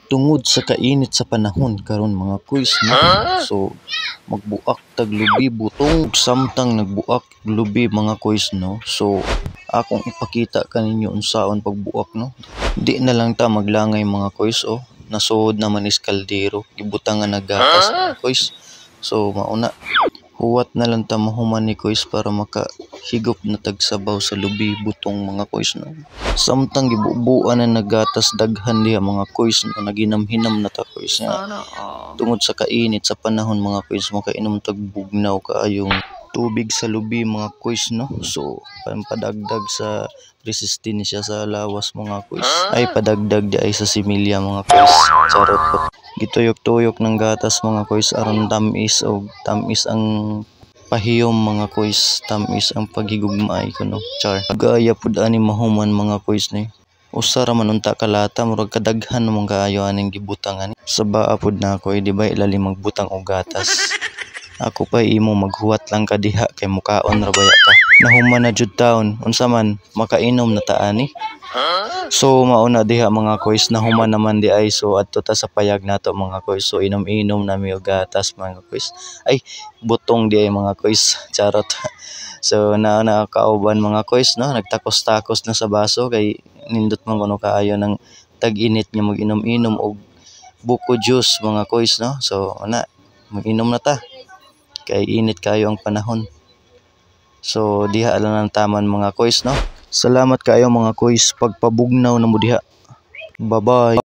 Tungod sa kainit sa panahon karon mga kuys no. So magbuak tag lubi butong samtang nagbuak lubi mga kuys no. So akong ipakita kaninyo unsaon pagbuak no. Di na lang ta maglangay mga kuys oh. Nasuod naman is kaldero gibutangan na gatas mga kuys. So mauna huwat na lang ta mahuman ni kuys para makahigop na tagsabaw sa lubi butong mga kuys no. Samtang gibubuan na nagatas daghan diha mga kuys no, naginamhinam na ta kuys nga. Tungod sa kainit sa panahon mga kuys makainom tag bugnaw kaayong tubig sa lubi mga kuys no. So padagdag sa resistensya sa lawas mga kuys. Ay padagdag di ay sa similya mga kuys. Charot po. Gituyok-tuyok ng gatas mga kuys aron tamis o tamis ang pahiyom mga kuys, tamis ang paghigugmaay kuno. Char. Gaya pud ani mahuman mga kuys ni. Usa ra man unta kalata murag kadaghan mong kaayo aning gibutangan. Sa baa pud na ako di ba ilalim magbutang og gatas. Ako pa imo maghuwat lang ka diha kay mukaon ra baya ka. Nahuman na jud taon unsa man makainom na ta ani. So mauna diha mga kuys nahuman naman di ay so adto ta sa payag nato mga kuys. So inom-inom nami og gatas mga kuys. Ay butong di ay mga kuys. Charot. So nakauban mga kuys no nagtakos-takos na sa baso kay nindot man kuno kaayo ng tag-init nga mag-inom-inom og buko juice mga kuys no. So ana mag-inom na ta. Kay init kayo ang panahon. So diha lang ang taman mga kuys no. Salamat kayo mga kuys pagpabugnaw na mo diha. Bye-bye.